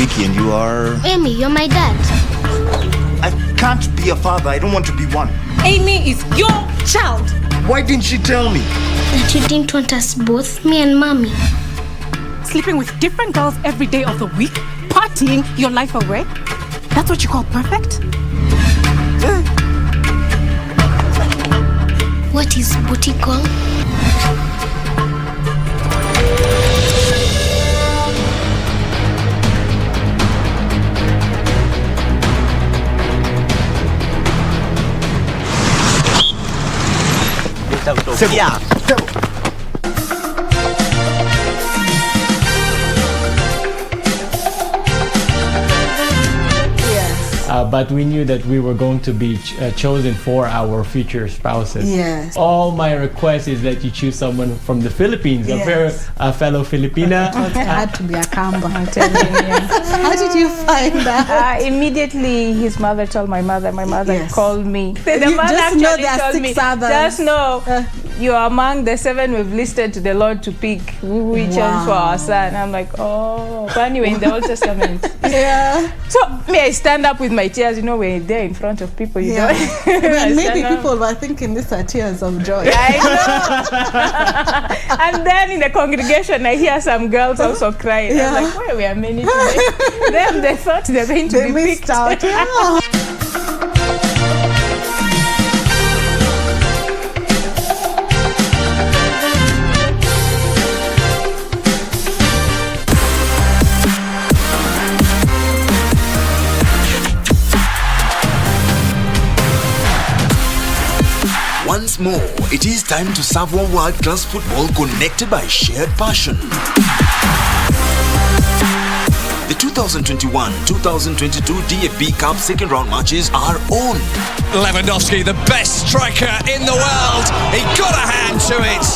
Ricky, and you are... Amy, you're my dad. I can't be a father. I don't want to be one. Amy is your child. Why didn't she tell me? That you didn't want us both, me and mommy. Sleeping with different girls every day of the week, partying your life away. That's what you call perfect? What is booty call? But we knew that we were going to be chosen for our future spouses. Yes. All my request is that you choose someone from the Philippines, Yes. a fellow Filipina. It had to be a Kamba. How did you find that? Immediately, his mother told my mother. My mother Yes. called me. The You mother just know actually there are told 6 me, others. just know you are among the 7 we've listed to the Lord to pick who we chose for our son. I'm like, oh. But anyway, in the Old Testament. Yeah. So may I stand up with my tears? You know, we're there in front of people. You Yeah. know. Well, maybe stand up. people were thinking these are tears of joy. I know. And then in the congregation, I hear some girls also crying. Yeah. I'm like, why we are many today? Then they thought they're going to They be missed picked. out. Yeah. Once more, it is time to serve one world-class football connected by shared passion. The 2021-2022 DFB Cup second round matches are on. Lewandowski, the best striker in the world. He got a hand to it.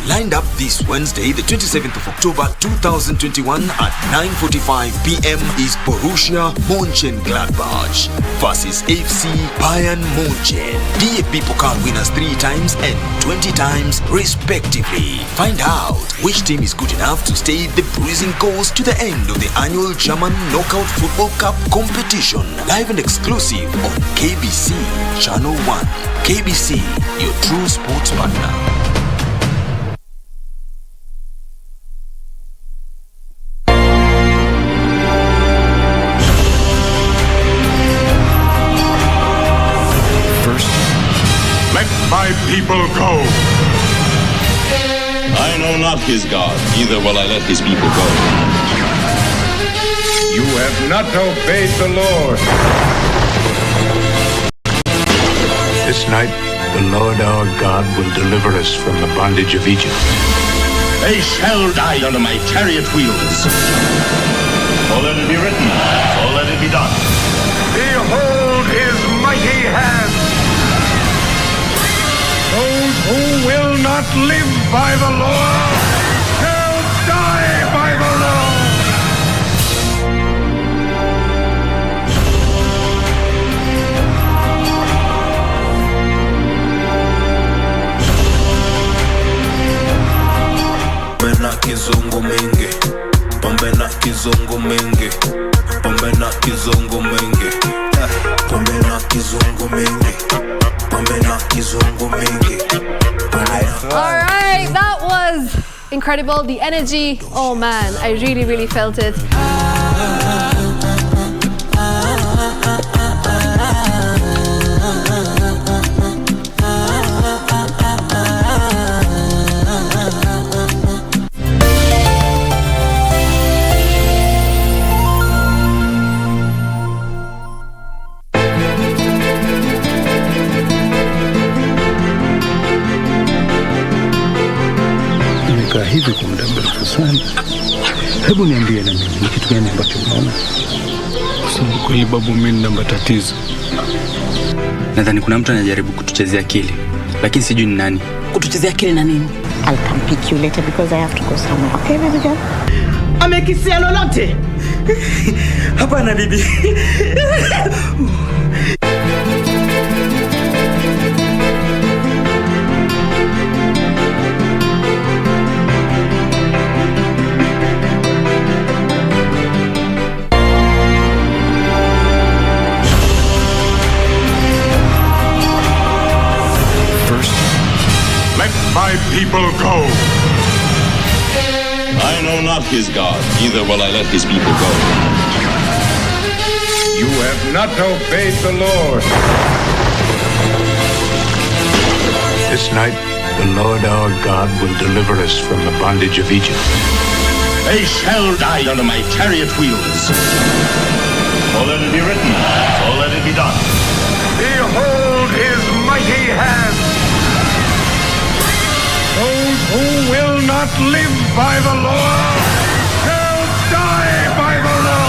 Lined up this Wednesday, the 27th of October 2021 at 9:45 p.m. is Borussia Mönchengladbach versus FC Bayern München. DFB Pokal winners 3 times and 20 times respectively. Find out which team is good enough to stay the bruising course to the end of the annual German Knockout Football Cup competition. Live and exclusive on KBC Channel 1. KBC, your true sports partner. My people go. I know not his God, neither will I let his people go. You have not obeyed the Lord. This night, the Lord our God will deliver us from the bondage of Egypt. They shall die under my chariot wheels. So let it be written, so let it be done. Behold his mighty hand. Those who will not live by the law shall die by the law. Pombe na kizungu mingi, pombe na kizungu mingi, pombe na kizungu mingi, pombe na kizungu mingi, pombe na kizungu mingi. All right, that was incredible. The energy, oh man, I really felt it. Hivi kwa muda mrefu sana. Hebu niambie na mimi ni kitu gani ambacho unaona? Kusema kweli babu, mimi nina matatizo. Nadhani kuna mtu anajaribu kutuchezea akili, lakini sijui ni nani. Kutuchezea akili na nini? I'll come pick you later because I have to go somewhere. Okay, baby girl? Amekisia lolote? Hapana bibi. know not his God, neither will I let his people go. You have not obeyed the Lord. This night, the Lord our God will deliver us from the bondage of Egypt. They shall die under my chariot wheels. So let it be written, so let it be done. Behold his mighty hand. Those who will not live by the law shall die by the law.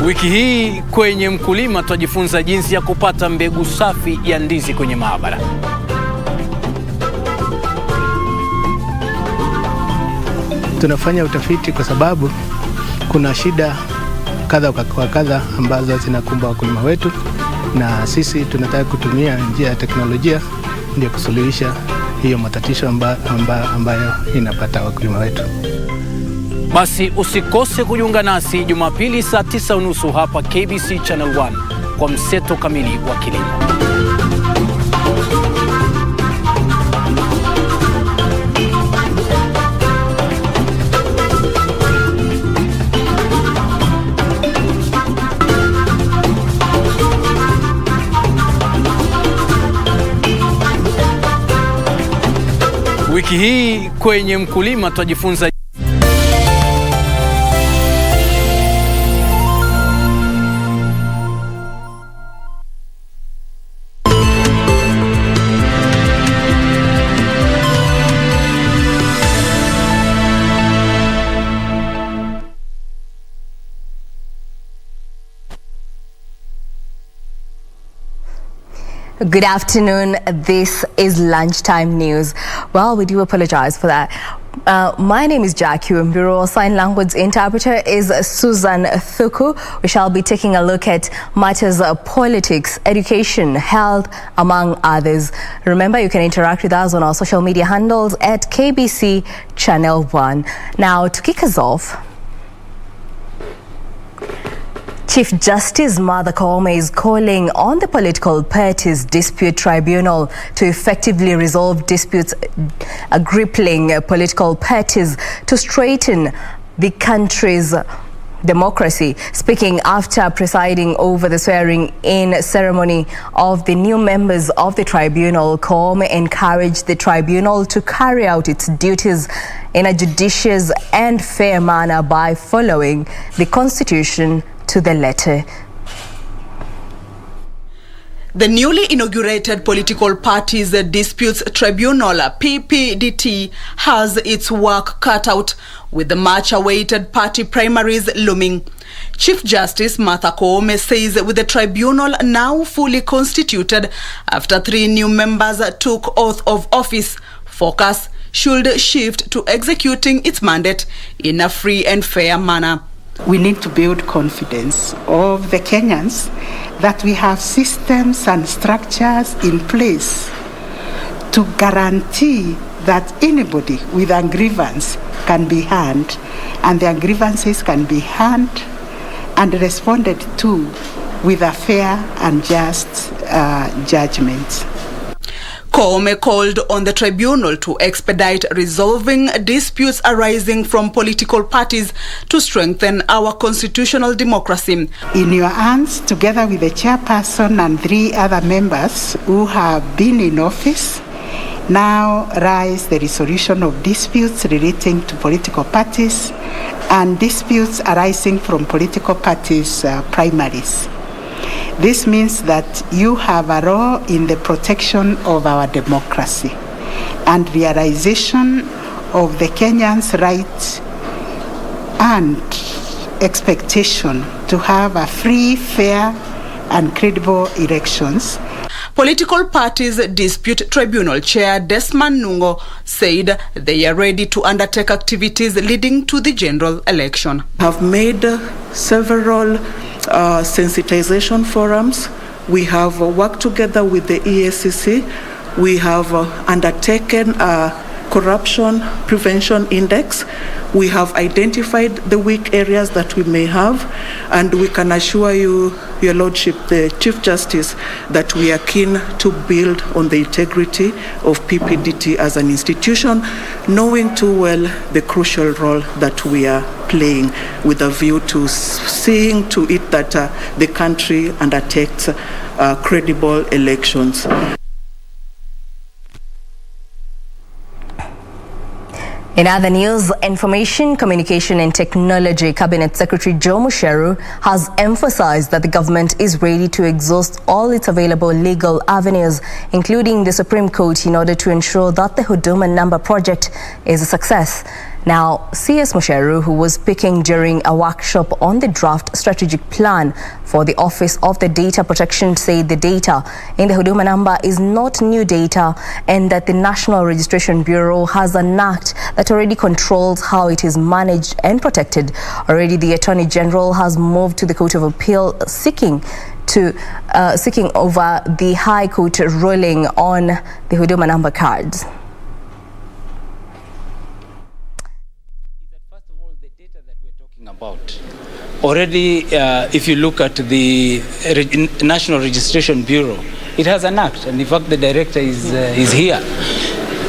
Wiki hii kwenye Mkulima tutajifunza jinsi ya kupata mbegu safi ya ndizi kwenye maabara. Tunafanya utafiti kwa sababu kuna shida kadha kwa kadha ambazo zinakumba wakulima wetu, na sisi tunataka kutumia njia ya teknolojia ndio kusuluhisha hiyo matatizo ambayo inapata wakulima wetu. Basi usikose kujiunga nasi Jumapili saa 9:30 hapa KBC Channel 1 kwa mseto kamili wa kilimo. Wiki hii kwenye Mkulima tutajifunza Good afternoon. This is Lunchtime News. Well, we do apologize for that. My name is Jacky. Wambiru. Sign language interpreter is Susan Thuku. We shall be taking a look at matters of politics, education, health, among others. Remember, you can interact with us on our social media handles at KBC Channel 1. Now, to kick us off, Chief Justice Martha Koome is calling on the political parties dispute tribunal to effectively resolve disputes crippling political parties to straighten the country's democracy. Speaking after presiding over the swearing-in ceremony of the new members of the tribunal, Koome encouraged the tribunal to carry out its duties in a judicious and fair manner by following the Constitution to the letter. The newly inaugurated Political Parties Disputes Tribunal, PPDT, has its work cut out with the much-awaited party primaries looming. Chief Justice Martha Koome says with the tribunal now fully constituted after 3 new members took oath of office, focus should shift to executing its mandate in a free and fair manner. We need to build confidence of the Kenyans that we have systems and structures in place to guarantee that anybody with a grievance can be heard, and their grievances can be heard and responded to with a fair and just judgment. Koome called on the tribunal to expedite resolving disputes arising from political parties to strengthen our constitutional democracy. In your hands, together with the chairperson and 3 other members who have been in office, now rise the resolution of disputes relating to political parties and disputes arising from political parties' primaries. This means that you have a role in the protection of our democracy and realization of the Kenyans' right and expectation to have a free, fair, and credible elections. Political Parties Dispute Tribunal Chair Desmond Nungo said they are ready to undertake activities leading to the general election. Have made several sensitization forums. We have worked together with the EACC we have undertaken a corruption prevention index. We have identified the weak areas that we may have, and we can assure you, Your Lordship, the Chief Justice, that we are keen to build on the integrity of PPDT as an institution, knowing too well the crucial role that we are playing, with a view to seeing to it that the country undertakes credible elections. In other news, Information, Communication and Technology Cabinet Secretary Joe Musheru has emphasized that the government is ready to exhaust all its available legal avenues, including the Supreme Court, in order to ensure that the Huduma number project is a success. Now, CS Musheru, who was speaking during a workshop on the draft strategic plan for the Office of the Data Protection, said the data in the Huduma number is not new data and that the National Registration Bureau has an act that already controls how it is managed and protected. Already, the Attorney General has moved to the Court of Appeal seeking over the High Court ruling on the Huduma number cards. About. Already, if you look at the National Registration Bureau, it has an act, and in fact the director is here.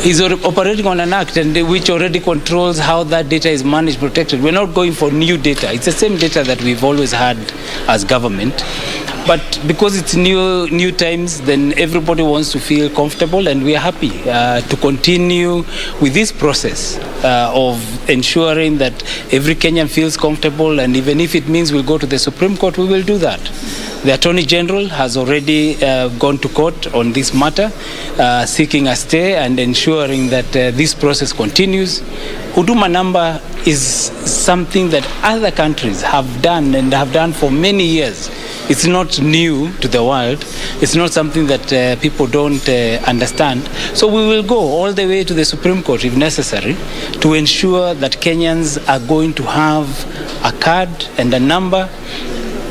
He's operating on an act and which already controls how that data is managed, protected. We're not going for new data. It's the same data that we've always had as government. But because it's new times, then everybody wants to feel comfortable, and we are happy to continue with this process of ensuring that every Kenyan feels comfortable, and even if it means we'll go to the Supreme Court, we will do that. The Attorney General has already gone to court on this matter, seeking a stay and ensuring that this process continues. Huduma number is something that other countries have done and have done for many years. It's not new to the world. It's not something that people don't understand. So we will go all the way to the Supreme Court if necessary to ensure that Kenyans are going to have a card and a number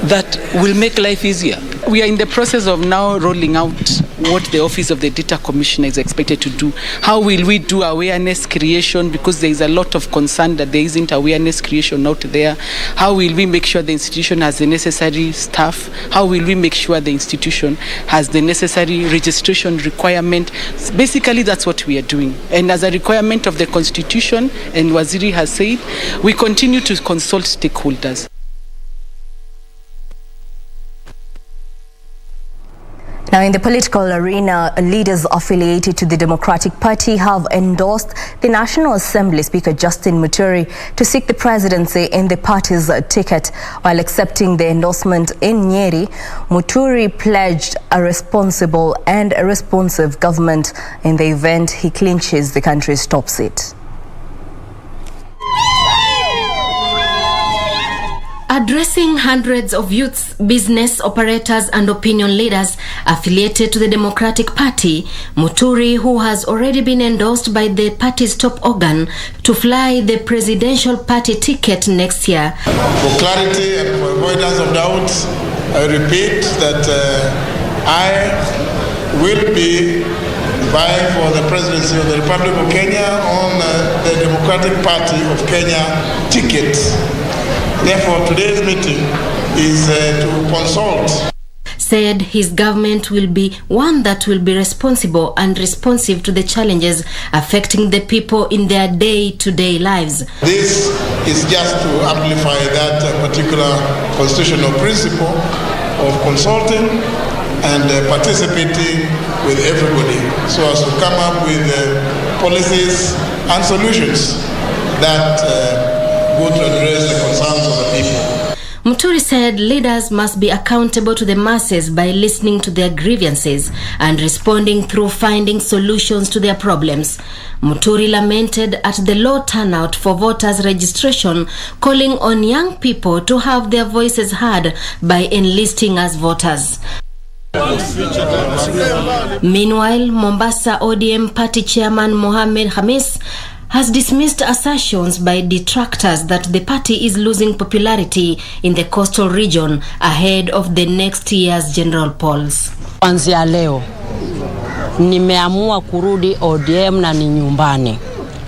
that will make life easier. We are in the process of now rolling out what the Office of the Data Commissioner is expected to do. How will we do awareness creation, because there is a lot of concern that there isn't awareness creation out there. How will we make sure the institution has the necessary staff? How will we make sure the institution has the necessary registration requirement? Basically, that's what we are doing. And as a requirement of the Constitution, and Waziri has said, we continue to consult stakeholders. Now, in the political arena, leaders affiliated to the Democratic Party have endorsed the National Assembly Speaker Justin Muturi to seek the presidency in the party's ticket. While accepting the endorsement in Nyeri, Muturi pledged a responsible and a responsive government in the event he clinches the country's top seat. Addressing hundreds of youths, business operators and opinion leaders affiliated to the Democratic Party, Muturi, who has already been endorsed by the party's top organ to fly the presidential party ticket next year. For clarity and for avoidance of doubt, I repeat that I will be vying for the presidency of the Republic of Kenya on the Democratic Party of Kenya ticket. Therefore, today's meeting is to consult. Said his government will be one that will be responsible and responsive to the challenges affecting the people in their day-to-day lives. This is just to amplify that particular constitutional principle of consulting and participating with everybody so as to come up with policies and solutions that go to address the concerns of the people. Muturi said leaders must be accountable to the masses by listening to their grievances and responding through finding solutions to their problems. Muturi lamented at the low turnout for voters registration, calling on young people to have their voices heard by enlisting as voters. Meanwhile, Mombasa ODM party chairman Mohamed Hamis has dismissed assertions by detractors that the party is losing popularity in the coastal region ahead of the next year's general polls. Kuanzia leo nimeamua kurudi ODM na ni nyumbani.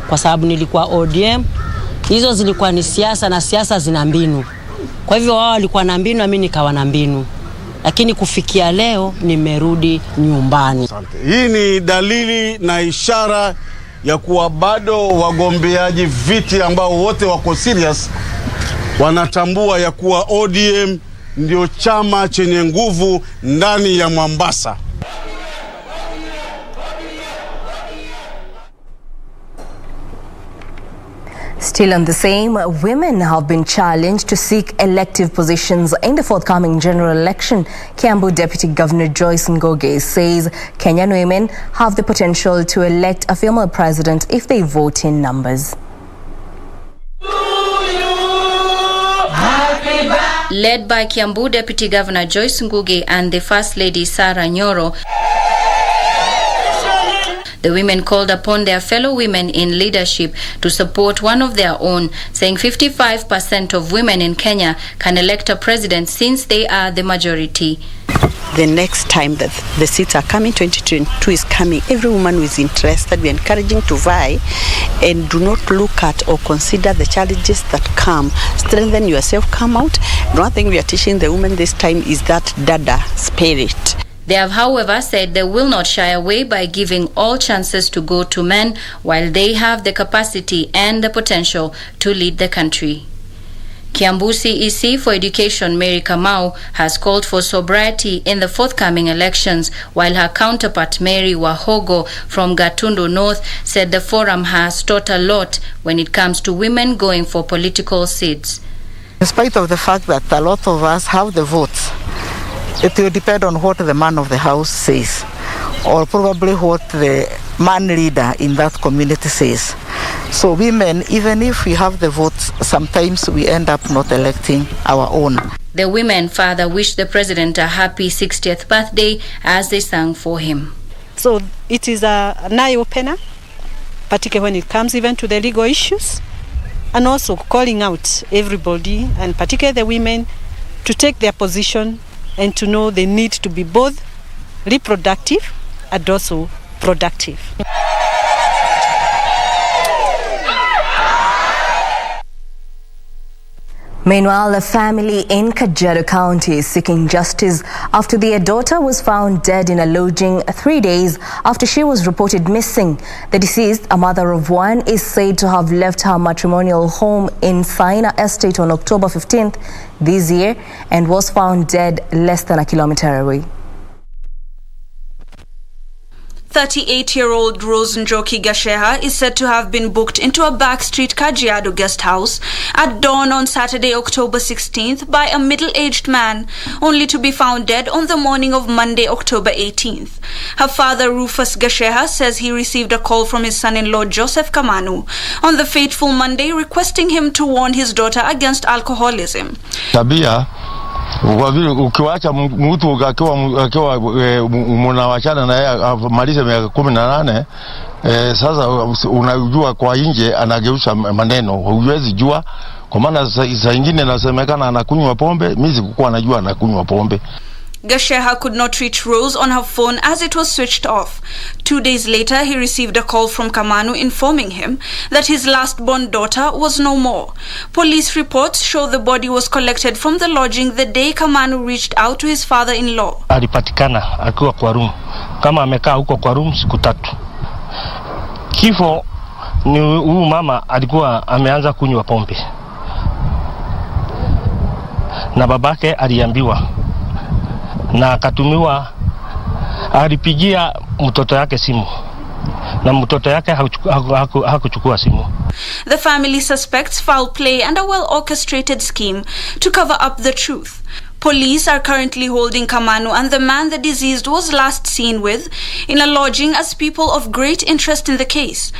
Kwa sababu nilikuwa ODM, hizo zilikuwa ni siasa na siasa zina mbinu. Kwa hivyo wao walikuwa na mbinu na mimi nikawa na mbinu. Lakini kufikia leo nimerudi nyumbani. Hii ni dalili na ishara ya kuwa bado wagombeaji viti ambao wote wako serious wanatambua ya kuwa ODM ndio chama chenye nguvu ndani ya Mombasa. Still on the same, women have been challenged to seek elective positions in the forthcoming general election. Kiambu Deputy Governor Joyce Ngoge says Kenyan women have the potential to elect a female president if they vote in numbers. Led by Kiambu Deputy Governor Joyce Ngugi and the First Lady Sarah Nyoro, the women called upon their fellow women in leadership to support one of their own, saying 55% of women in Kenya can elect a president since they are the majority. The next time that the seats are coming, 2022 is coming, every woman who is interested, we are encouraging to vie and do not look at or consider the challenges that come. Strengthen yourself, come out. The one thing we are teaching the women this time is that dada spirit. They have, however, said they will not shy away by giving all chances to go to men while they have the capacity and the potential to lead the country. Kiambu CEC for Education Mary Kamau has called for sobriety in the forthcoming elections, while her counterpart Mary Wahogo from Gatundu North said the forum has taught a lot when it comes to women going for political seats. In spite of the fact that a lot of us have the votes, it will depend on what the man of the house says, or probably what the man leader in that community says. So women, even if we have the votes, sometimes we end up not electing our own. The women further wished the president a happy 60th birthday as they sang for him. So it is an eye-opener, particularly when it comes even to the legal issues, and also calling out everybody, and particularly the women, to take their position and to know they need to be both reproductive and also productive. Meanwhile, a family in Kajiado County is seeking justice after their daughter was found dead in a lodging 3 days after she was reported missing. The deceased, a mother of one, is said to have left her matrimonial home in Saina Estate on October 15th this year and was found dead less than a kilometer away. 38-year-old Rose Njoki Gasheha is said to have been booked into a backstreet Kajiado guest house at dawn on Saturday, October 16th by a middle-aged man, only to be found dead on the morning of Monday, October 18th. Her father, Rufus Gasheha, says he received a call from his son-in-law, Joseph Kamanu, on the fateful Monday requesting him to warn his daughter against alcoholism. Tabia ukiwacha mtu akiwa mnawachana na yeye amalize miaka 18, sasa unajua kwa nje anageuza maneno, huwezi jua, kwa maana saa nyingine nasemekana anakunywa pombe, mimi sikuwa najua anakunywa pombe. Gasheha could not reach Rose on her phone as it was switched off. 2 days later, he received a call from Kamanu informing him that his last-born daughter was no more. Police reports show the body was collected from the lodging the day Kamanu reached out to his father-in-law. Alipatikana akiwa kwa room, kama amekaa huko kwa room siku 3. Kifo ni huyu mama alikuwa ameanza kunywa pombe, na babake aliambiwa na akatumiwa, alipigia mtoto yake simu na mtoto yake hakuchukua simu. The family suspects foul play and a well-orchestrated scheme to cover up the truth. Police are currently holding Kamanu and the man the deceased was last seen with in a lodging as people of great interest in the case.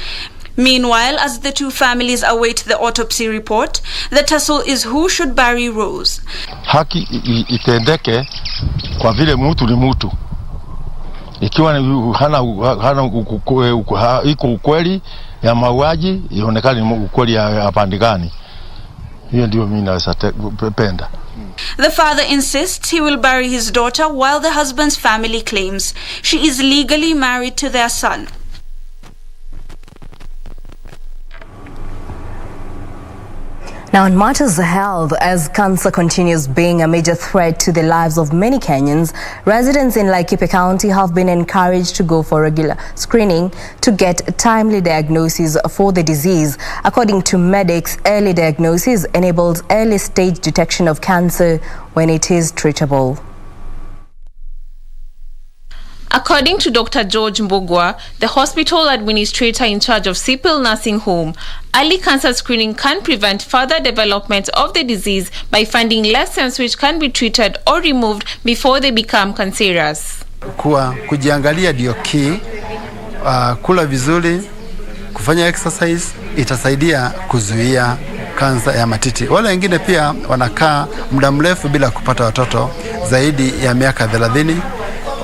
Meanwhile, as the two families await the autopsy report, the tussle is who should bury Rose. Haki itendeke kwa vile mtu ni mtu. Ikiwa hana iko ukweli ya mauaji, ionekane ukweli ya pande gani. Hiyo ndio mimi naweza penda. The father insists he will bury his daughter while the husband's family claims she is legally married to their son. Now, in matters of health, as cancer continues being a major threat to the lives of many Kenyans, residents in Laikipia County have been encouraged to go for regular screening to get timely diagnosis for the disease. According to medics, early diagnosis enables early stage detection of cancer when it is treatable. According to Dr. George Mbugwa, the hospital administrator in charge of Sipil Nursing Home, early cancer screening can prevent further development of the disease by finding lessons which can be treated or removed before they become cancerous. Kujiangalia ndio key, kula vizuri, kufanya exercise itasaidia kuzuia kansa ya matiti. Wale wengine pia wanakaa muda mrefu bila kupata watoto zaidi ya miaka 30.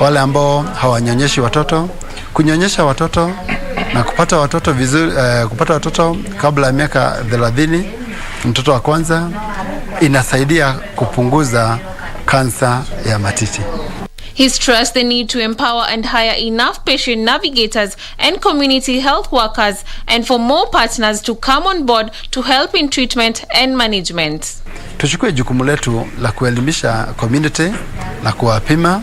Wale ambao hawanyonyeshi watoto, kunyonyesha watoto na kupata watoto vizuri, kupata watoto kabla ya miaka 30, mtoto wa kwanza, inasaidia kupunguza kansa ya matiti. He stressed the need to empower and hire enough patient navigators and community health workers and for more partners to come on board to help in treatment and management. Tuchukue jukumu letu la kuelimisha community na kuwapima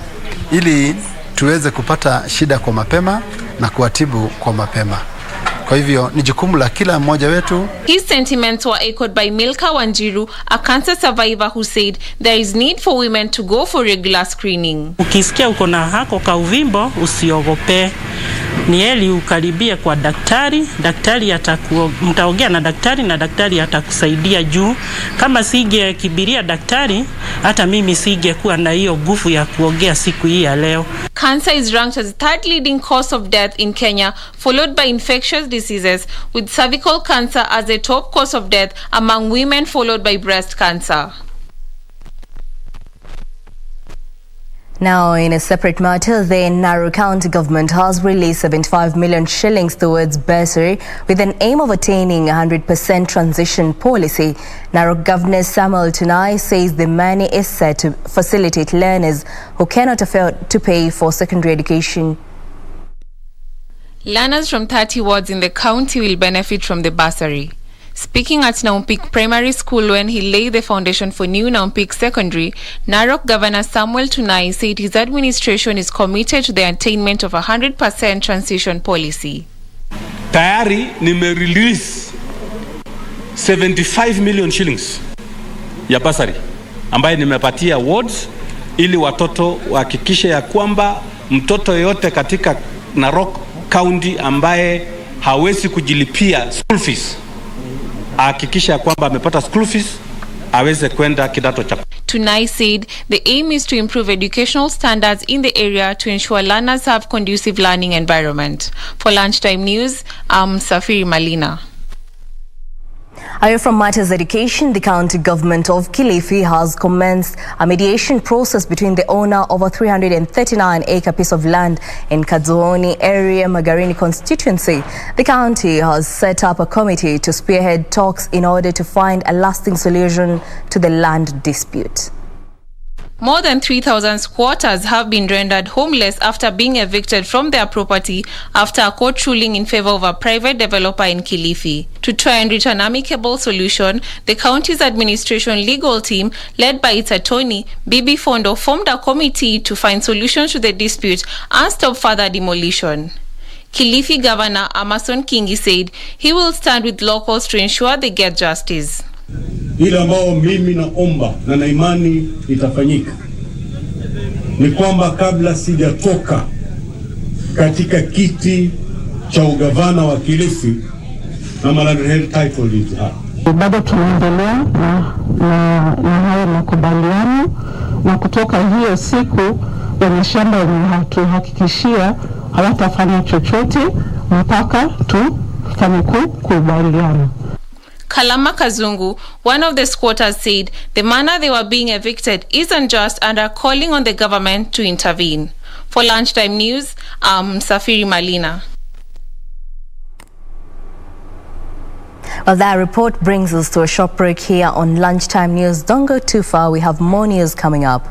ili tuweze kupata shida kwa mapema na kuwatibu kwa mapema. Kwa hivyo ni jukumu la kila mmoja wetu. His sentiments were echoed by Milka Wanjiru, a cancer survivor who said there is need for women to go for regular screening. Ukisikia uko na hako ka uvimbo usiogope. Ni heri ukaribie kwa daktari, mtaongea na daktari atakusaidia juu. Kama sige kibiria daktari, hata mimi sige kuwa na hiyo nguvu ya kuongea siku hii ya leo. Cancer is ranked as the third leading cause of death in Kenya, followed by infectious diseases, with cervical cancer as the top cause of death among women, followed by breast cancer. Now, in a separate matter, the Nakuru County government has released 75 million shillings towards bursary with an aim of attaining 100% transition policy. Nakuru Governor Samuel Tunai says the money is set to facilitate learners who cannot afford to pay for secondary education. Learners from 30 wards in the county will benefit from the bursary. Speaking at Naumpik Primary School when he laid the foundation for new Naumpik Secondary, Narok Governor Samuel Tunai said his administration is committed to the attainment of 100% transition policy. Tayari nime-release 75 million shillings ya basari ambaye nimepatia wards ili watoto wahakikishe ya kwamba mtoto yote katika Narok County ambaye hawezi kujilipia school fees hakikisha kwamba amepata school fees aweze kwenda kidato cha. Tunai said the aim is to improve educational standards in the area to ensure learners have conducive learning environment. For Lunchtime News, I'm Safiri Malina. Away from matters education, the county government of Kilifi has commenced a mediation process between the owner of a 339-acre piece of land in Kadzuoni area, Magarini constituency. The county has set up a committee to spearhead talks in order to find a lasting solution to the land dispute. More than 3,000 squatters have been rendered homeless after being evicted from their property after a court ruling in favor of a private developer in Kilifi. To try and reach an amicable solution, the county's administration legal team, led by its attorney, Bibi Fondo, formed a committee to find solutions to the dispute and stop further demolition. Kilifi Governor Amason Kingi said he will stand with locals to ensure they get justice. Ile ambao mimi naomba na naimani itafanyika ni kwamba kabla sijatoka katika kiti cha ugavana wa Kilifi na Land Title Deed bado tunaendelea na hayo makubaliano, na kutoka hiyo siku wenye shamba wamehakikishia hawatafanya chochote mpaka tufanye kubaliana. Kalama Kazungu, one of the squatters, said the manner they were being evicted isn't just and are calling on the government to intervene. For Lunchtime News, I'm Safiri Malina. Well, that report brings us to a short break here on Lunchtime News. Don't go too far. We have more news coming up.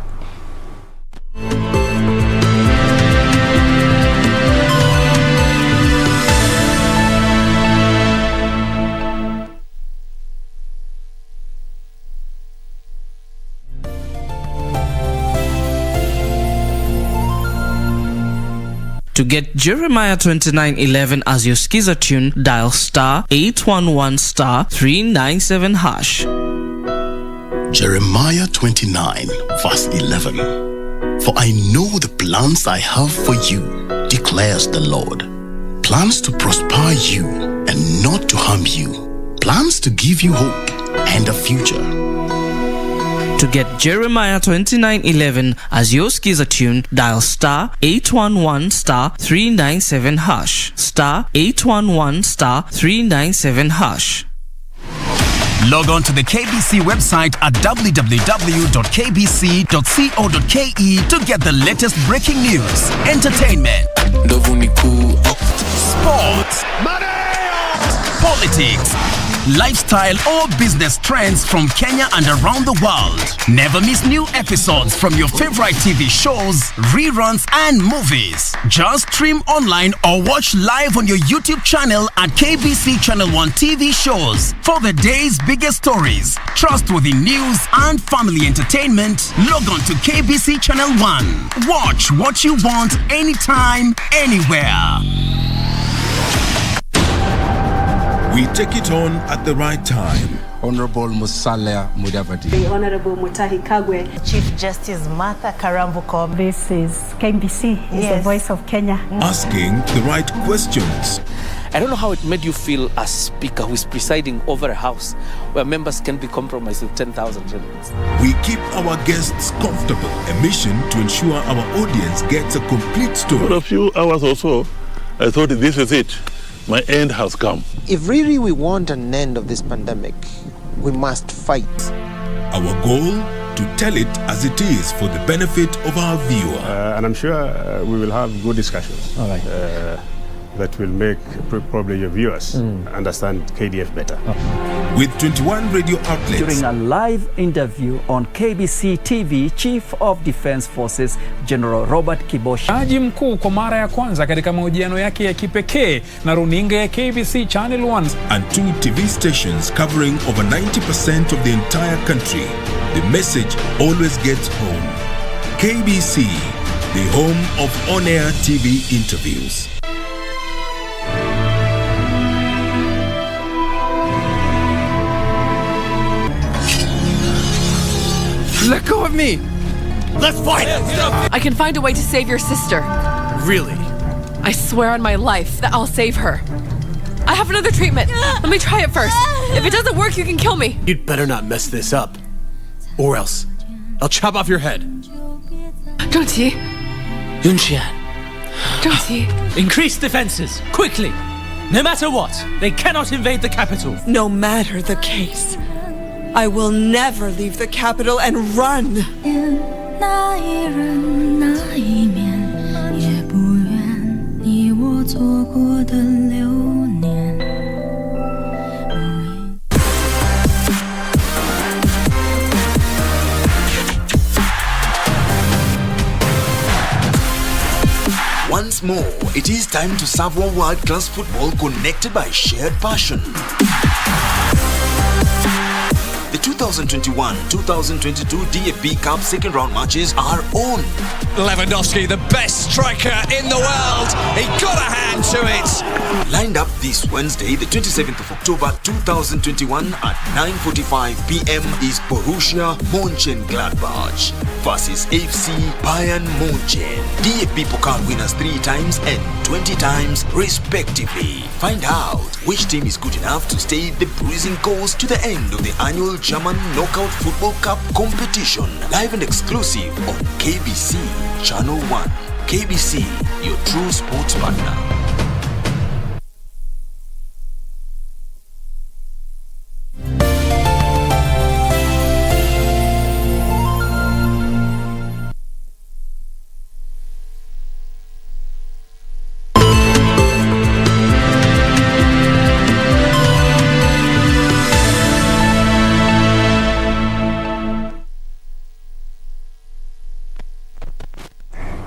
To get Jeremiah 29:11 as your skiza tune, dial star 811 star 397 hash. Jeremiah 29 verse 11. For I know the plans I have for you, declares the Lord. Plans to prosper you and not to harm you. Plans to give you hope and a future. To get Jeremiah 29:11 as your skiza tune, dial star 811 star 397 hash. Star 811 star 397 hash. Log on to the KBC website at www.kbc.co.ke to get the latest breaking news, entertainment, sports, politics, lifestyle or business trends from Kenya and around the world. Never miss new episodes from your favorite TV shows, reruns and movies. Just stream online or watch live on your YouTube channel at KBC Channel 1 TV shows. For the day's biggest stories, trustworthy news and family entertainment, log on to KBC Channel 1. Watch what you want anytime, anywhere. We take it on at the right time. Honorable Musalia Mudavadi. The Honorable Mutahi Kagwe. Chief Justice Martha Karambuko. This is KBC, is the voice of Kenya. Asking the right questions. I don't know how it made you feel as speaker who is presiding over a house where members can be compromised with 10,000 shillings. We keep our guests comfortable. A mission to ensure our audience gets a complete story. For a few hours or so, I thought this is it. My end has come. If really we want an end of this pandemic, we must fight. Our goal, to tell it as it is for the benefit of our viewer. And I'm sure we will have good discussions. All right. That will make probably your viewers understand KDF better. With 21 radio outlets. During a live interview on KBC TV, Chief of Defense Forces General Robert Kibosha. Jaji mkuu kwa mara ya kwanza katika mahojiano yake ya kipekee na runinga ya KBC Channel 1. And 2 TV stations covering over 90% of the entire country. The message always gets home. KBC, the home of on-air TV interviews. Let go of me! Let's fight! I can find a way to save your sister. Really? I swear on my life that I'll save her. I have another treatment. Let me try it first. If it doesn't work, you can kill me. You'd better not mess this up. Or else, I'll chop off your head. Zhengqi. Yunqian. Zhengqi. Increase defenses, quickly! No matter what, they cannot invade the capital. No matter the case, I will never leave the capital and run. Once more, it is time to serve our world-class football connected by shared passion. The 2021-2022 DFB Cup second round matches are on. Lewandowski, the best striker in the world. He got a hand to it. Lined up this Wednesday, the 27th of October 2021 at 9:45 p.m. is Borussia Mönchengladbach versus FC Bayern München. DFB Pokal winners 3 times and 20 times respectively. Find out which team is good enough to stay the bruising course to the end of the annual German Knockout Football Cup competition. Live and exclusive on KBC Channel 1. KBC, your true sports partner.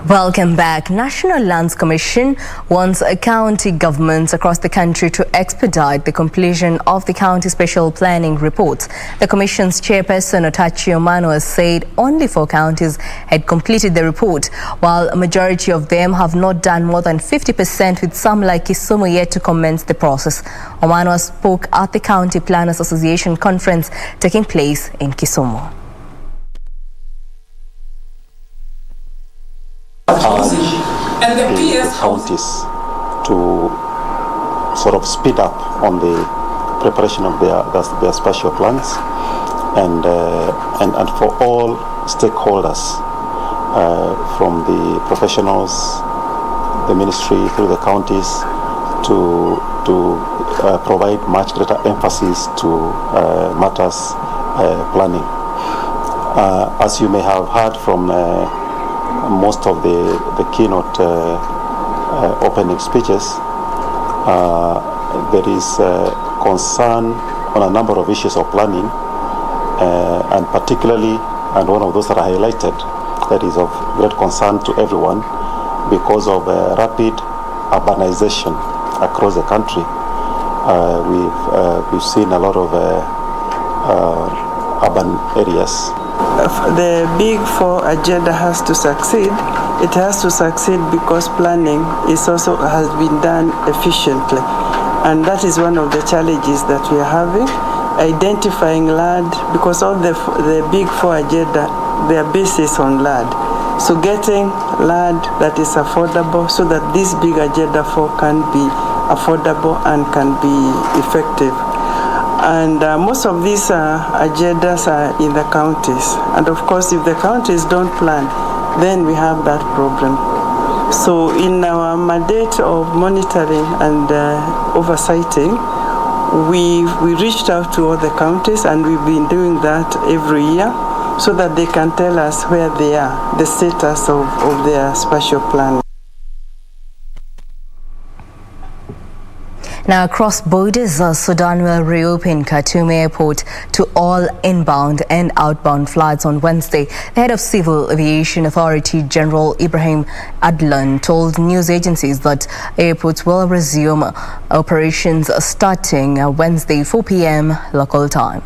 Welcome back. National Lands Commission wants county governments across the country to expedite the completion of the county special planning reports. The Commission's chairperson, Otachi Omano, said only 4 counties had completed the report, while a majority of them have not done more than 50%, with some like Kisumu yet to commence the process. Omano spoke at the County Planners Association conference taking place in Kisumu. And the counties to sort of speed up on the preparation of their spatial plans, and for all stakeholders, from the professionals, the ministry through the counties, to provide much greater emphasis to matters planning. As you may have heard from most of the keynote opening speeches, there is concern on a number of issues of planning, and particularly, and one of those that are highlighted, that is of great concern to everyone, because of rapid urbanization across the country. We've seen a lot of urban areas. The Big Four agenda has to succeed. It has to succeed because planning has been done efficiently, and that is one of the challenges that we are having. Identifying land, because all the Big Four agenda, they are based on land. So getting land that is affordable, so that this big agenda 4 can be affordable and can be effective. And most of these agendas are in the counties. And of course, if the counties don't plan, then we have that problem. So in our mandate of monitoring and oversighting, we reached out to all the counties, and we've been doing that every year, so that they can tell us where they are, the status of their spatial plan. Now, across borders, Sudan will reopen Khartoum Airport to all inbound and outbound flights on Wednesday. The head of Civil Aviation Authority, General Ibrahim Adlan, told news agencies that airports will resume operations starting Wednesday, 4 p.m. local time.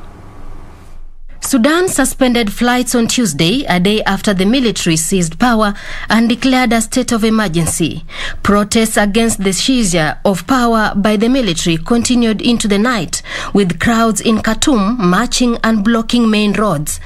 Sudan suspended flights on Tuesday, a day after the military seized power and declared a state of emergency. Protests against the seizure of power by the military continued into the night, with crowds in Khartoum marching and blocking main roads.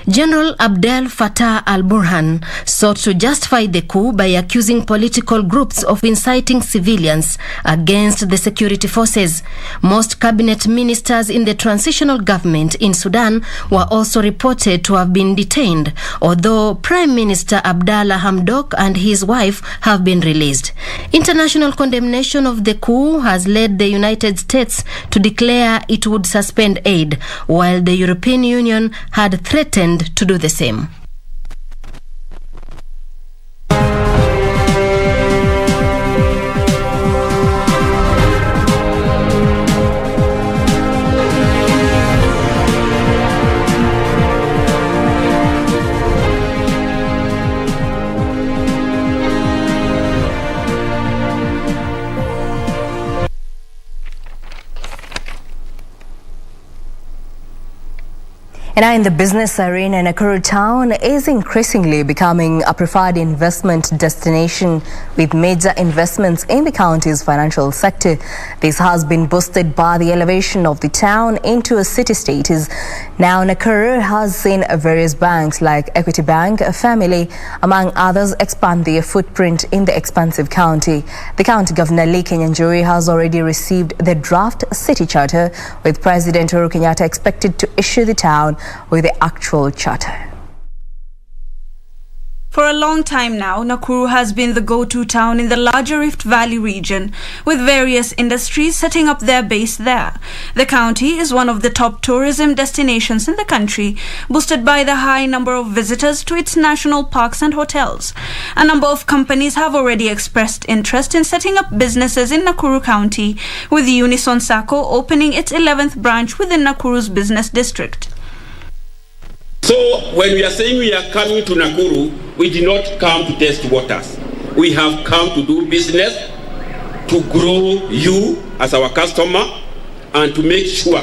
General Abdel Fattah al-Burhan sought to justify the coup by accusing political groups of inciting civilians against the security forces. Most cabinet ministers in the transitional government in Sudan were also reported to have been detained, although Prime Minister Abdallah Hamdok and his wife have been released. International condemnation of the coup has led the United States to declare it would suspend aid, while the European Union had threatened to do the same. And now in the business arena, Nakuru town is increasingly becoming a preferred investment destination, with major investments in the county's financial sector. This has been boosted by the elevation of the town into a city status. Now Nakuru has seen various banks like Equity Bank, Family, among others, expand their footprint in the expansive county. The county governor, Lee Kenyanjui, has already received the draft city charter, with President Uhuru Kenyatta expected to issue the town with the actual charter. For a long time now, Nakuru has been the go-to town in the larger Rift Valley region, with various industries setting up their base there. The county is one of the top tourism destinations in the country, boosted by the high number of visitors to its national parks and hotels. A number of companies have already expressed interest in setting up businesses in Nakuru County, with Unison Sacco opening its 11th branch within Nakuru's business district. So when we are saying we are coming to Nakuru, we did not come to test waters. We have come to do business, to grow you as our customer, and to make sure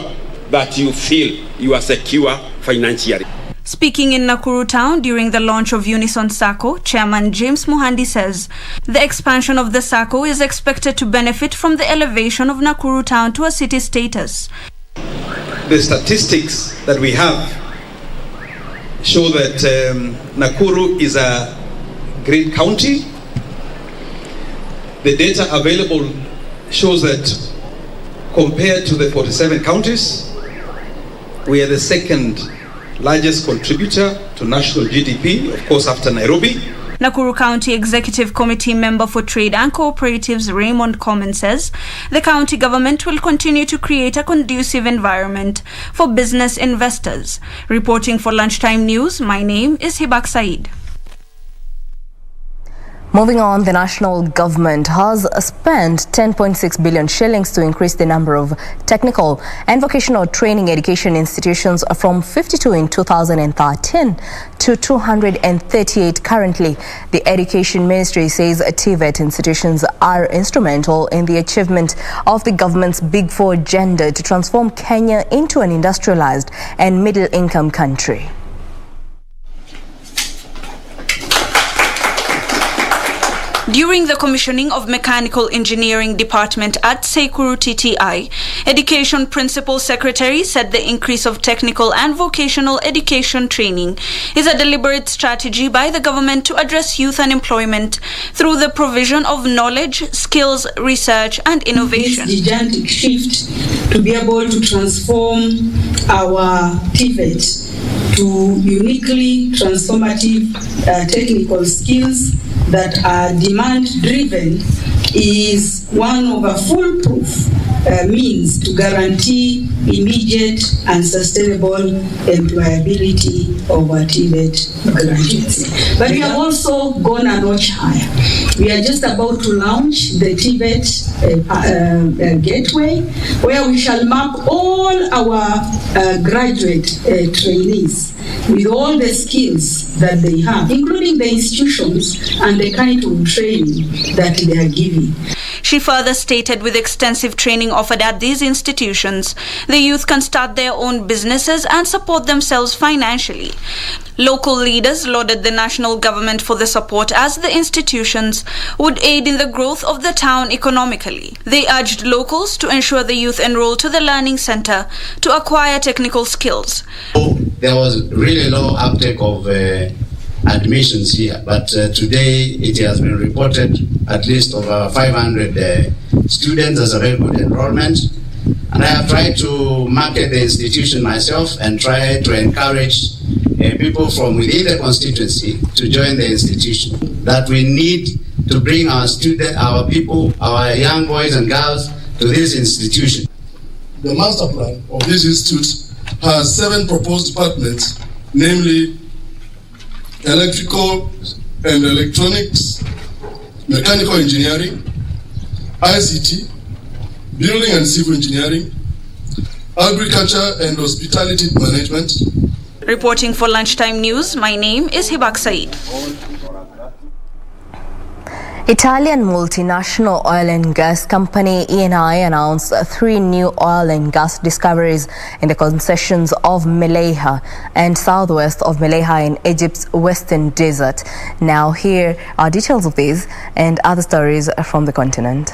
that you feel you are secure financially. Speaking in Nakuru town during the launch of Unison Sacco, Chairman James Muhandi says the expansion of the Sacco is expected to benefit from the elevation of Nakuru town to a city status. The statistics that we have show that Nakuru is a great county. The data available shows that compared to the 47 counties, we are the second largest contributor to national GDP, of course after Nairobi. Nakuru County Executive Committee member for Trade and Cooperatives Raymond Common says the county government will continue to create a conducive environment for business investors. Reporting for Lunchtime News, my name is Hibak Said. Moving on, the national government has spent 10.6 billion shillings to increase the number of technical and vocational training education institutions from 52 in 2013 to 238 currently. The Education Ministry says TVET institutions are instrumental in the achievement of the government's Big Four agenda to transform Kenya into an industrialized and middle-income country. During the commissioning of Mechanical Engineering Department at Sekuru TTI, Education Principal Secretary said the increase of technical and vocational education training is a deliberate strategy by the government to address youth unemployment through the provision of knowledge, skills, research and innovation. This gigantic shift to be able to transform our TVET to uniquely transformative technical skills that are demand-driven is one of a foolproof means to guarantee immediate and sustainable employability of our TVET graduates. But we have also gone a notch higher. We are just about to launch the TVET gateway, where we shall map all our graduate trainees with all the skills that they have, including the institutions and the kind of training that they are giving. She further stated with extensive training offered at these institutions, the youth can start their own businesses and support themselves financially. Local leaders lauded the national government for the support as the institutions would aid in the growth of the town economically. They urged locals to ensure the youth enroll to the learning center to acquire technical skills. There was really low uptake of admissions here, but today it has been reported at least over 500 students as a very good enrollment. And I have tried to market the institution myself and try to encourage people from within the constituency to join the institution. That we need to bring our students, our people, our young boys and girls to this institution. The master plan of this institute has 7 proposed departments, namely electrical and electronics, mechanical engineering, ICT, building and civil engineering, agriculture and hospitality management. Reporting for Lunchtime News, my name is Hibak Said. Italian multinational oil and gas company Eni announced 3 new oil and gas discoveries in the concessions of Meleha and southwest of Meleha in Egypt's western desert. Now here are details of these and other stories from the continent.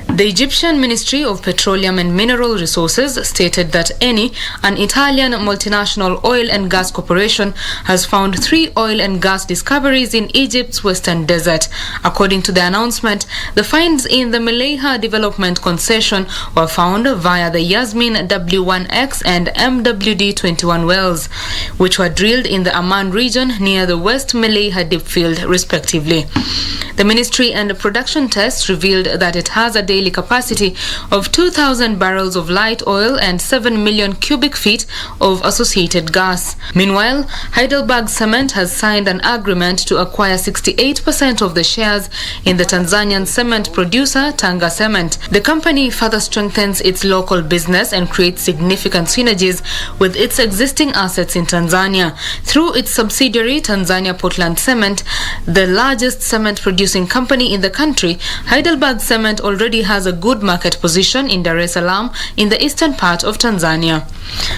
The Egyptian Ministry of Petroleum and Mineral Resources stated that Eni, an Italian multinational oil and gas corporation, has found 3 oil and gas discoveries in Egypt's western desert. According to the announcement, the finds in the Meleha development concession were found via the Yasmin W1X and MWD21 wells, which were drilled in the Amman region near the West Meleha deep field, respectively. The ministry and production tests revealed that it has a daily capacity of 2,000 barrels of light oil and 7 million cubic feet of associated gas. Meanwhile, Heidelberg Cement has signed an agreement to acquire 68% of the shares in the Tanzanian cement producer Tanga Cement. The company further strengthens its local business and creates significant synergies with its existing assets in Tanzania. Through its subsidiary Tanzania Portland Cement, the largest cement producing company in the country, Heidelberg Cement already has a good market position in Dar es Salaam in the eastern part of Tanzania.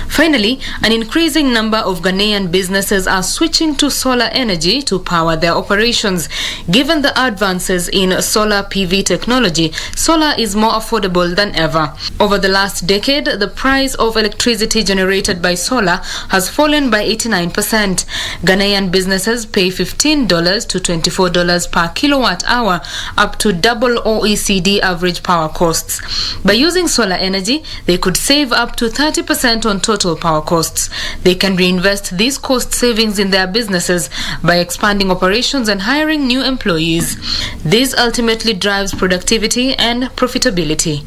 Finally, an increasing number of Ghanaian businesses are switching to solar energy to power their operations. Given the advances in solar PV technology, solar is more affordable than ever. Over the last decade, the price of electricity generated by solar has fallen by 89%. Ghanaian businesses pay $15 to $24 per kilowatt hour, up to double OECD average power costs. By using solar energy, they could save up to 30% on total power costs. They can reinvest these cost savings in their businesses by expanding operations and hiring new employees. This ultimately drives productivity and profitability.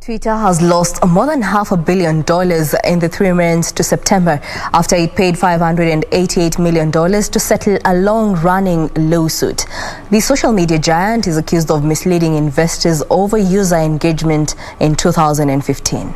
Twitter has lost more than $500 million in the 3 months to September after it paid $588 million to settle a long-running lawsuit. The social media giant is accused of misleading investors over user engagement in 2015.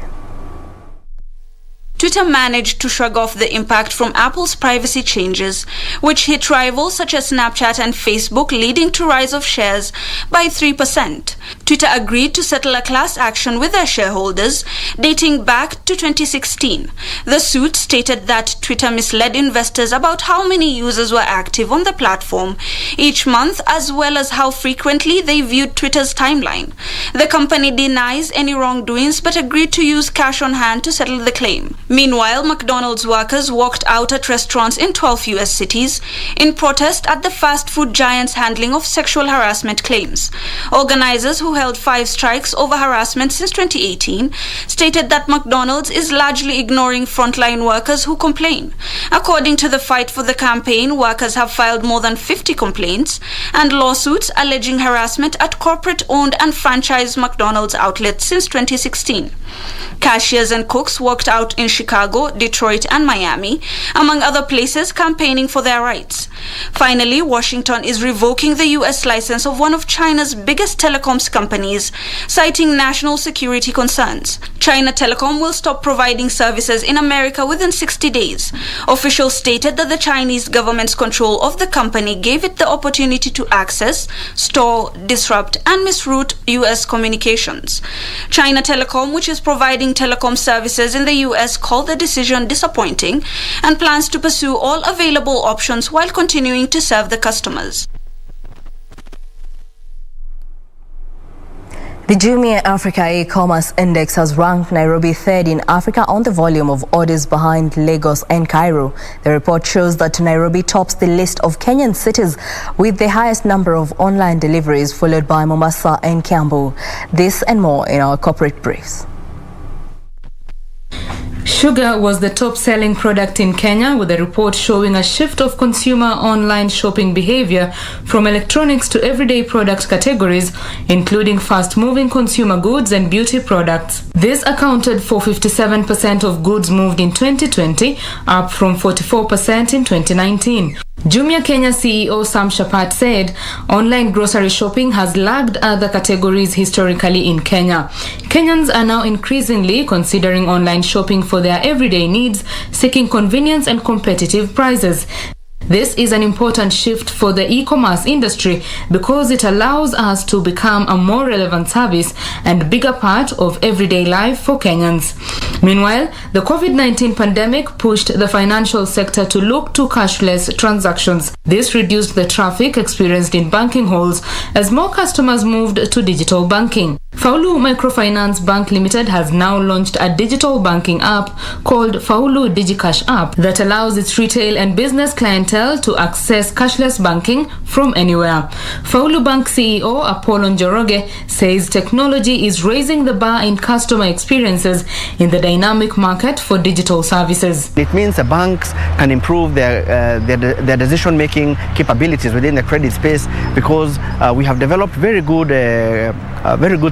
Twitter managed to shrug off the impact from Apple's privacy changes, which hit rivals such as Snapchat and Facebook, leading to rise of shares by 3%. Twitter agreed to settle a class action with their shareholders dating back to 2016. The suit stated that Twitter misled investors about how many users were active on the platform each month, as well as how frequently they viewed Twitter's timeline. The company denies any wrongdoings but agreed to use cash on hand to settle the claim. Meanwhile, McDonald's workers walked out at restaurants in 12 U.S. cities in protest at the fast food giant's handling of sexual harassment claims. Organizers, who held 5 strikes over harassment since 2018, stated that McDonald's is largely ignoring frontline workers who complain. According to the Fight for the campaign, workers have filed more than 50 complaints and lawsuits alleging harassment at corporate-owned and franchised McDonald's outlets since 2016. Cashiers and cooks walked out in Chicago, Detroit, and Miami, among other places, campaigning for their rights. Finally, Washington is revoking the U.S. license of one of China's biggest telecoms companies, citing national security concerns. China Telecom will stop providing services in America within 60 days. Officials stated that the Chinese government's control of the company gave it the opportunity to access, store, disrupt, and misroute U.S. communications. China Telecom, which is providing telecom services in the U.S., called the decision disappointing and plans to pursue all available options while continuing to serve the customers. The Jumia Africa e-commerce index has ranked Nairobi 3rd in Africa on the volume of orders, behind Lagos and Cairo. The report shows that Nairobi tops the list of Kenyan cities with the highest number of online deliveries, followed by Mombasa and Kiambu. This and more in our corporate briefs. Sugar was the top-selling product in Kenya, with a report showing a shift of consumer online shopping behavior from electronics to everyday product categories, including fast-moving consumer goods and beauty products. This accounted for 57% of goods moved in 2020, up from 44% in 2019. Jumia Kenya CEO Sam Shapat said online grocery shopping has lagged other categories historically in Kenya. Kenyans are now increasingly considering online shopping for their everyday needs, seeking convenience and competitive prices. This is an important shift for the e-commerce industry because it allows us to become a more relevant service and bigger part of everyday life for Kenyans. Meanwhile, the COVID-19 pandemic pushed the financial sector to look to cashless transactions. This reduced the traffic experienced in banking halls as more customers moved to digital banking. Faulu Microfinance Bank Limited has now launched a digital banking app called Faulu DigiCash app that allows its retail and business clientele to access cashless banking from anywhere. Faulu Bank CEO Apollo Njoroge says technology is raising the bar in customer experiences in the dynamic market for digital services. It means the banks can improve their decision-making capabilities within the credit space because we have developed very good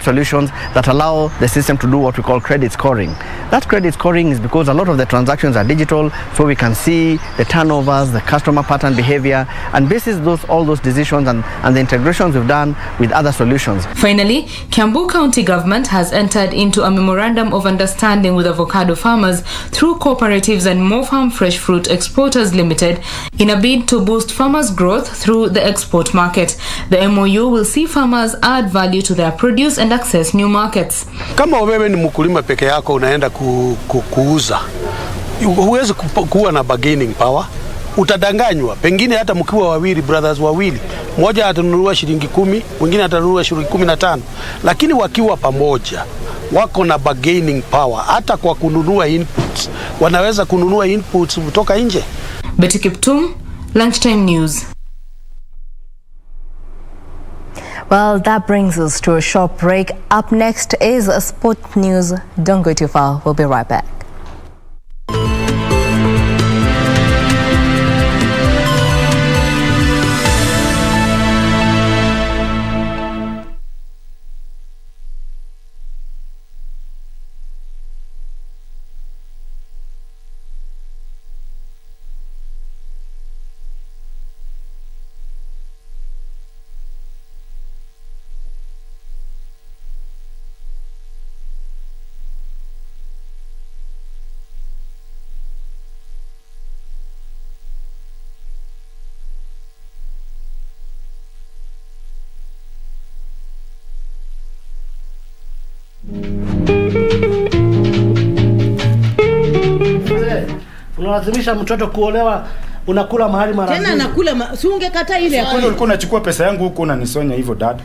solutions that allow the system to do what we call credit scoring. That credit scoring is because a lot of the transactions are digital, so we can see the turnovers, the customer pattern behavior, and basis all those decisions and the integrations we've done with other solutions. Finally, Kiambu County government has entered into a memorandum of understanding with avocado farmers through cooperatives and More Farm Fresh Fruit Exporters Limited in a bid to boost farmers' growth through the export market. The MOU will see farmers add value to their produce and access new markets. Kama wewe ni mkulima peke yako unaenda kuuza, huwezi kuwa na bargaining power. Utadanganywa. Pengine hata mkiwa wawili, brothers wawili, mmoja atanunua shilingi 10, mwingine atanunua shilingi 15. Lakini wakiwa pamoja, wako na bargaining power. Hata kwa kununua inputs, wanaweza kununua inputs kutoka nje. Betty Kiptum, Lunchtime News. Well, that brings us to a short break. Up next is Sport News. Don't go too far. We'll be right back. Unalazimisha mtoto kuolewa, unakula mahali mara tena anakula si ungekata ile hapo. Ulikuwa unachukua pesa yangu huko unanisonya hivyo dad.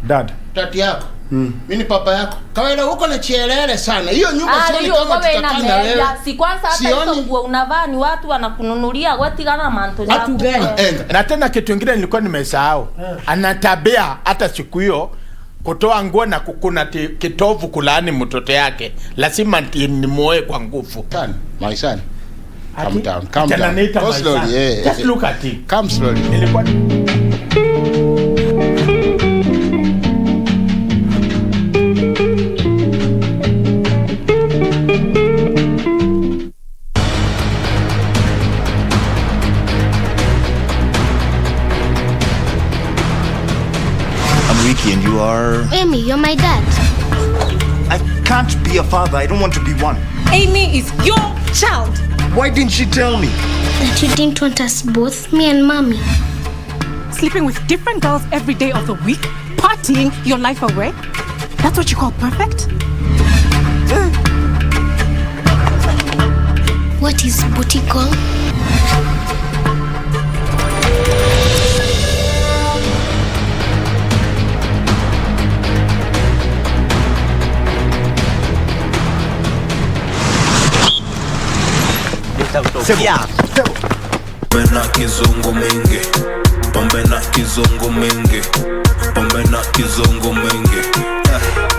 Dad. Tati yako. Mimi ni papa yako. Kawaida huko na chielele sana. Hiyo nyumba sio kama tutakana leo. Si kwanza hata hizo nguo unavaa ni watu wanakununulia watigana manto yako. Watu gani? Na tena kitu kingine nilikuwa nimesahau. Anatabia hata siku hiyo kutoa nguo na kukuna kitovu kulaani mtoto yake. Lazima nimuoe kwa nguvu. My son. Calm down. Go slowly. Just look at him. Come slowly. I'm Ricky and you are... Amy, you're my dad. I can't be a father. I don't want to be one. Amy is your child. Why didn't she tell me? That you didn't want us both, me and mommy. Sleeping with different girls every day of the week, partying your life away? That's what you call perfect? What is booty call? Pombe na kizungu mingi, pombe na kizungu mingi, pombe na kizungu mingi,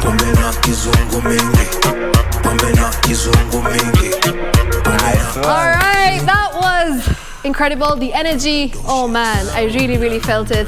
pombe na kizungu mingi, pombe na kizungu mingi. All right, that was incredible. The energy, oh man, I really felt it.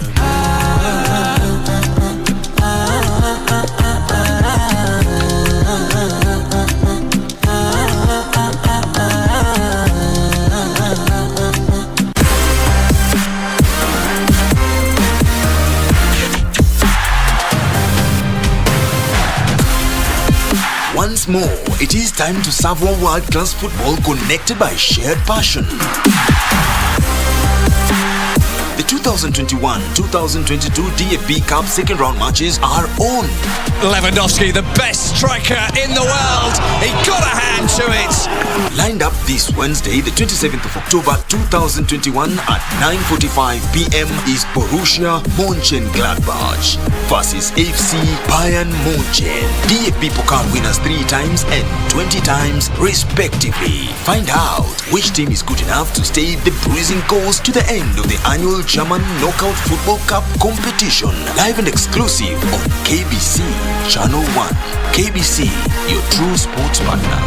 Once more, it is time to savor world-class football connected by shared passion. The 2021-2022 DFB Cup second round matches are on. Lewandowski, the best striker in the world. He got a hand to it. Lined up this Wednesday, the 27th of October 2021 at 9:45 p.m. is Borussia Mönchengladbach versus FC Bayern München. DFB Pokal winners 3 times and 20 times respectively. Find out which team is good enough to stay the bruising course to the end of the annual German Knockout Football Cup competition. Live and exclusive on KBC Channel 1. KBC, your true sports partner.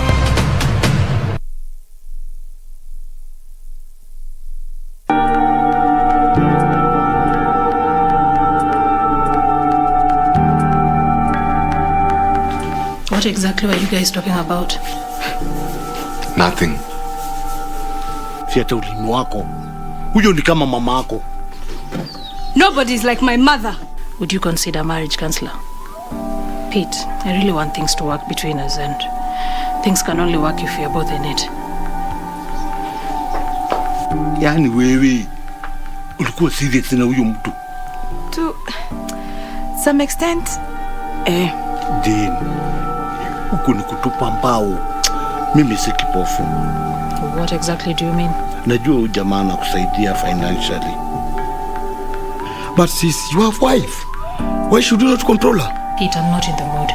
What exactly were you guys talking about? Nothing. Fiata ulimi wako. Huyo ni kama mamako. Nobody's like my mother. Would you consider marriage counselor? Pete, I really want things to work between us, and things can only work if you're both in it. Yaani wewe ulikuwa serious na huyo mtu? To some extent. Jane, uko ni kutupa mbao. Mimi si kipofu. What exactly do you mean? Najua huyu jamaa anakusaidia financially. But sis, you have wife. Why should you not control her? Pete, I'm not in the mood.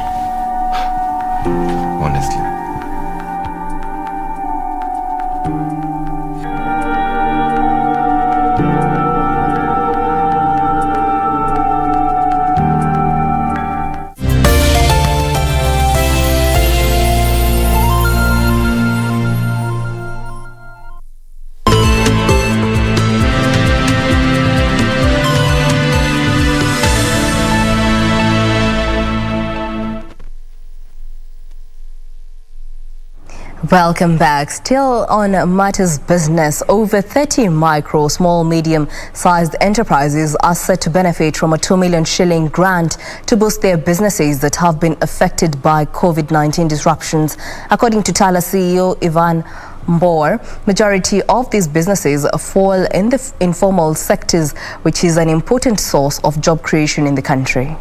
Honestly. Welcome back. Still on matters business, over 30 micro, small, medium-sized enterprises are set to benefit from a 2 million shilling grant to boost their businesses that have been affected by COVID-19 disruptions. According to Tala CEO Ivan Mbor, majority of these businesses fall in the informal sectors, which is an important source of job creation in the country.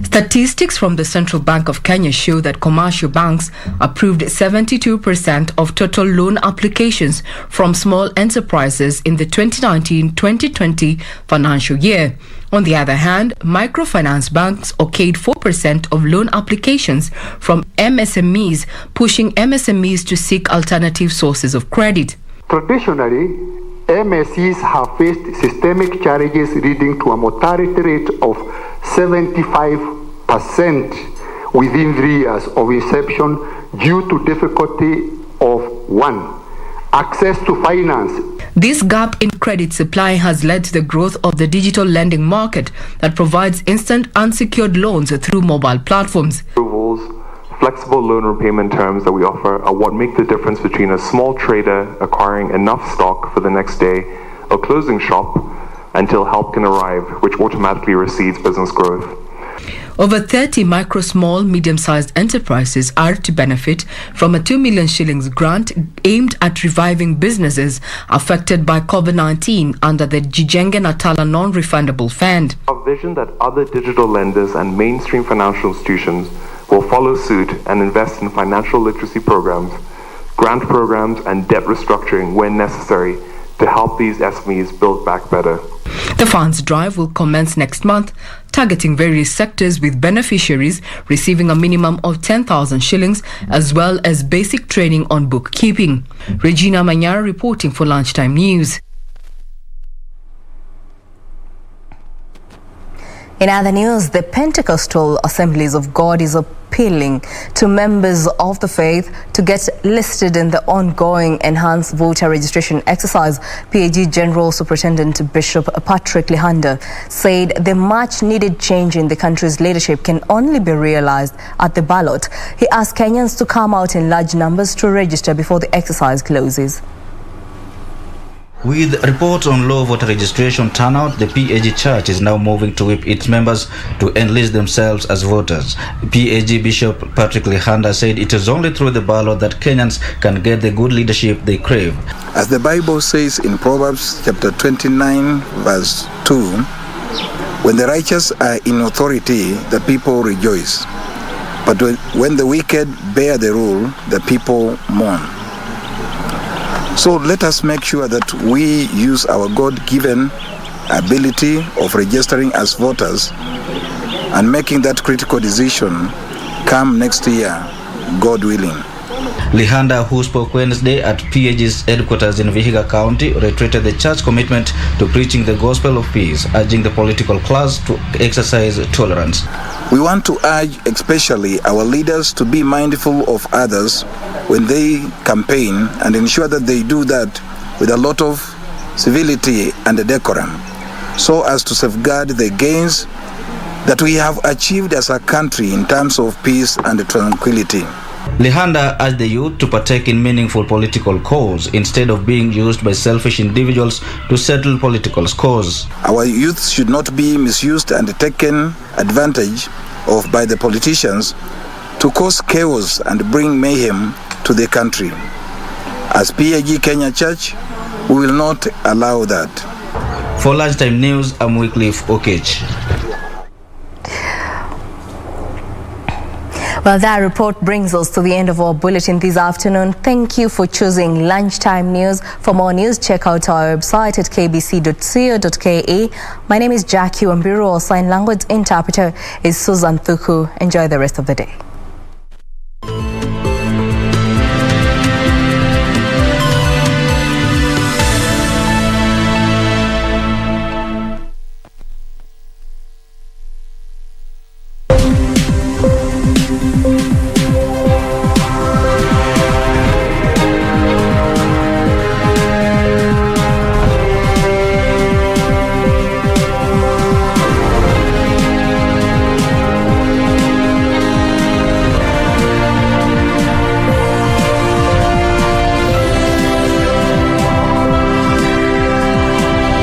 Statistics from the Central Bank of Kenya show that commercial banks approved 72% of total loan applications from small enterprises in the 2019-2020 financial year. On the other hand, microfinance banks okayed 4% of loan applications from MSMEs, pushing MSMEs to seek alternative sources of credit. Traditionally, MSEs have faced systemic challenges leading to a mortality rate of 75% within 3 years of inception due to difficulty of 1. Access to finance. This gap in credit supply has led to the growth of the digital lending market that provides instant unsecured loans through mobile platforms. Flexible loan repayment terms that we offer are what make the difference between a small trader acquiring enough stock for the next day or closing shop until help can arrive, which automatically recedes business growth. Over 30 micro, small, medium-sized enterprises are to benefit from a 2 million shillings grant aimed at reviving businesses affected by COVID-19 under the Jijenge Natala non-refundable fund. Our vision that other digital lenders and mainstream financial institutions will follow suit and invest in financial literacy programs, grant programs, and debt restructuring when necessary to help these SMEs build back better. The fund's drive will commence next month, targeting various sectors with beneficiaries receiving a minimum of 10,000 shillings as well as basic training on bookkeeping. Regina Manyara reporting for Lunchtime News. In other news, the Pentecostal Assemblies of God is appealing to members of the faith to get listed in the ongoing enhanced voter registration exercise. PAG General Superintendent Bishop Patrick Lihanda said the much needed change in the country's leadership can only be realized at the ballot. He asked Kenyans to come out in large numbers to register before the exercise closes. With reports on low voter registration turnout, the PAG Church is now moving to whip its members to enlist themselves as voters. PAG Bishop Patrick Lihanda said it is only through the ballot that Kenyans can get the good leadership they crave. As the Bible says in Proverbs chapter 29 verse 2, when the righteous are in authority, the people rejoice. But when the wicked bear the rule, the people mourn. So let us make sure that we use our God-given ability of registering as voters and making that critical decision come next year, God willing. Lihanda, who spoke Wednesday at PAG's headquarters in Vihiga County, reiterated the church commitment to preaching the gospel of peace, urging the political class to exercise tolerance. We want to urge especially our leaders to be mindful of others when they campaign and ensure that they do that with a lot of civility and decorum, so as to safeguard the gains that we have achieved as a country in terms of peace and tranquility. Lihanda urged the youth to partake in meaningful political cause instead of being used by selfish individuals to settle political scores. Our youth should not be misused and taken advantage of by the politicians to cause chaos and bring mayhem to the country. As PAG Kenya Church, we will not allow that. For Lunchtime News, I'm Wycliffe Okech. Well, that report brings us to the end of our bulletin this afternoon. Thank you for choosing Lunchtime News. For more news, check out our website at kbc.co.ke. My name is Jacky. Wambiru. Our sign language interpreter is Susan Thuku. Enjoy the rest of the day.